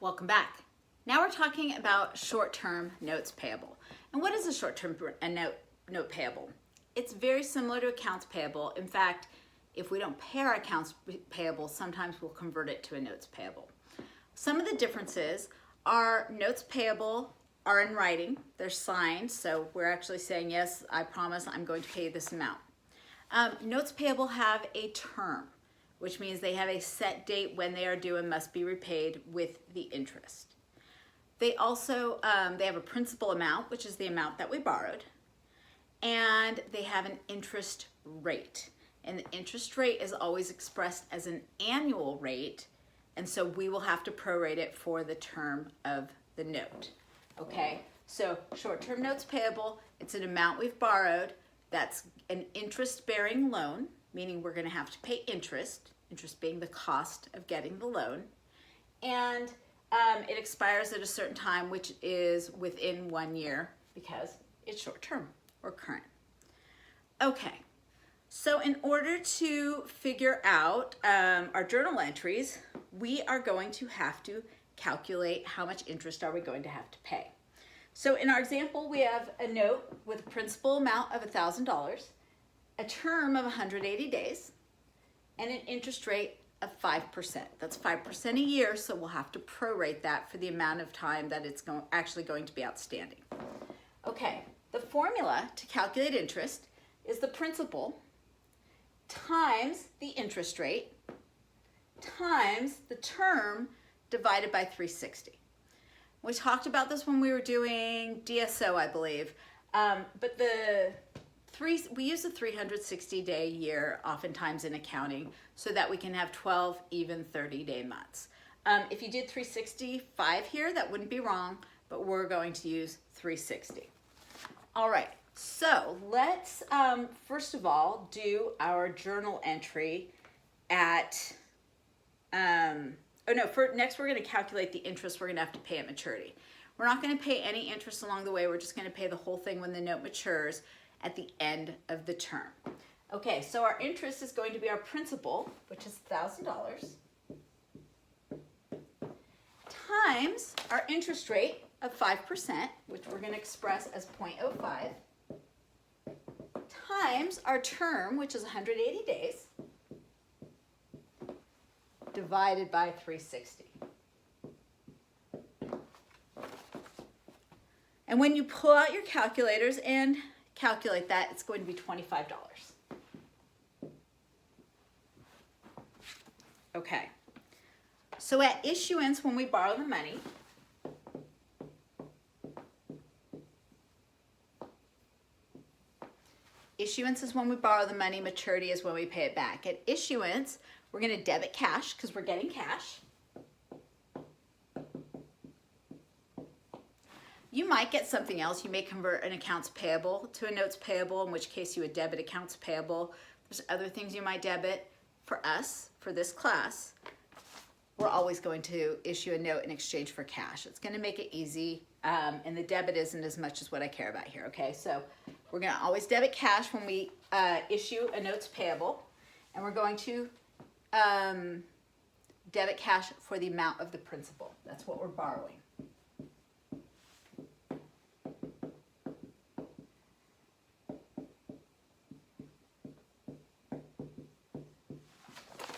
Welcome back. Now we're talking about short-term notes payable. And what is a short-term note payable? It's very similar to accounts payable. In fact, if we don't pay our accounts payable, sometimes we'll convert it to a notes payable. Some of the differences are notes payable are in writing. They're signed, so we're actually saying, yes, I promise I'm going to pay this amount. Notes payable have a term, which means they have a set date when they are due and must be repaid with the interest. They also, they have a principal amount, which is the amount that we borrowed, and they have an interest rate. And the interest rate is always expressed as an annual rate, and so we will have to prorate it for the term of the note. Okay, so short-term notes payable, it's an amount we've borrowed that's an interest-bearing loan, meaning we're going to have to pay interest being the cost of getting the loan, and it expires at a certain time, which is within 1 year because it's short-term or current. Okay, so in order to figure out our journal entries, we are going to have to calculate how much interest are we going to have to pay. So in our example, we have a note with a principal amount of $1,000, a term of 180 days, and an interest rate of 5%. That's 5% a year, so we'll have to prorate that for the amount of time that it's actually going to be outstanding. Okay, the formula to calculate interest is the principal times the interest rate times the term divided by 360. We talked about this when we were doing DSO, I believe, but we use a 360-day year oftentimes in accounting so that we can have 12 even 30-day months. If you did 365 here, that wouldn't be wrong, but we're going to use 360. All right, so let's first of all do our journal entry at, next we're going to calculate the interest we're going to have to pay at maturity. We're not going to pay any interest along the way. We're just going to pay the whole thing when the note matures at the end of the term. Okay, so our interest is going to be our principal, which is $1,000, times our interest rate of 5%, which we're going to express as 0.05, times our term, which is 180 days, divided by 360. And when you pull out your calculators and calculate that, it's going to be $25. Okay, so at issuance, when we borrow the money, issuance is when we borrow the money, maturity is when we pay it back. At issuance, we're going to debit cash because we're getting cash. You might get something else. You may convert an accounts payable to a notes payable, in which case you would debit accounts payable. There's other things you might debit. For us, for this class, we're always going to issue a note in exchange for cash. It's going to make it easy, and the debit isn't as much as what I care about here, okay? So we're going to always debit cash when we issue a notes payable, and we're going to debit cash for the amount of the principal. That's what we're borrowing.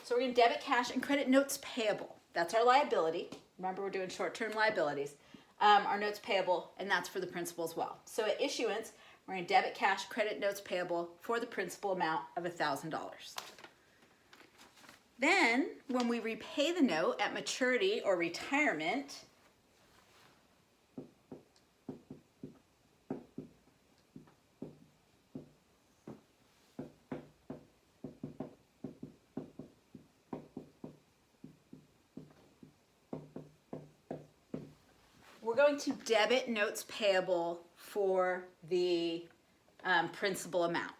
So we're going to debit cash and credit notes payable. That's our liability. Remember, we're doing short-term liabilities. Our notes payable, and that's for the principal as well. So at issuance, we're going to debit cash, credit notes payable for the principal amount of $1,000. Then, when we repay the note at maturity or retirement, we're going to debit notes payable for the principal amount.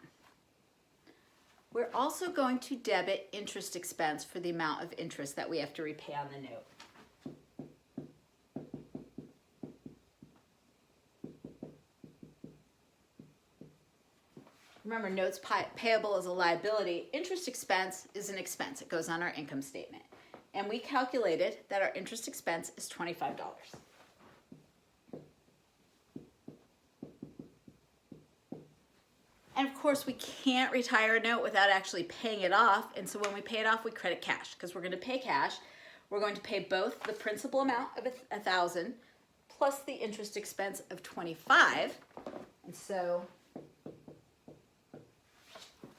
We're also going to debit interest expense for the amount of interest that we have to repay on the note. Remember, payable is a liability. Interest expense is an expense. It goes on our income statement. and we calculated that our interest expense is $25. And of course, we can't retire a note without actually paying it off. And so when we pay it off, we credit cash because we're going to pay cash. We're going to pay both the principal amount of $1,000 plus the interest expense of $25. And so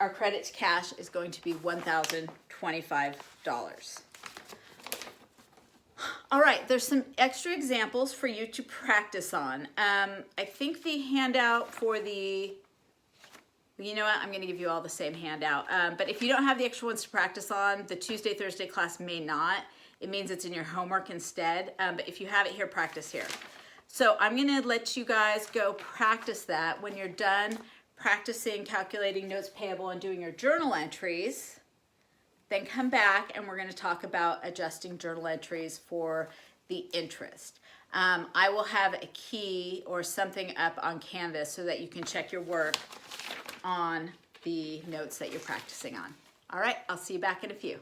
our credit to cash is going to be $1,025. All right, there's some extra examples for you to practice on. I think the handout for the, you know what, I'm gonna give you all the same handout. But if you don't have the extra ones to practice on, the Tuesday, Thursday class may not. It means it's in your homework instead. But if you have it here, practice here. So I'm gonna let you guys go practice that. When you're done practicing calculating notes payable and doing your journal entries, then come back and we're going to talk about adjusting journal entries for the interest. I will have a key or something up on Canvas so that you can check your work on the notes that you're practicing on. All right, I'll see you back in a few.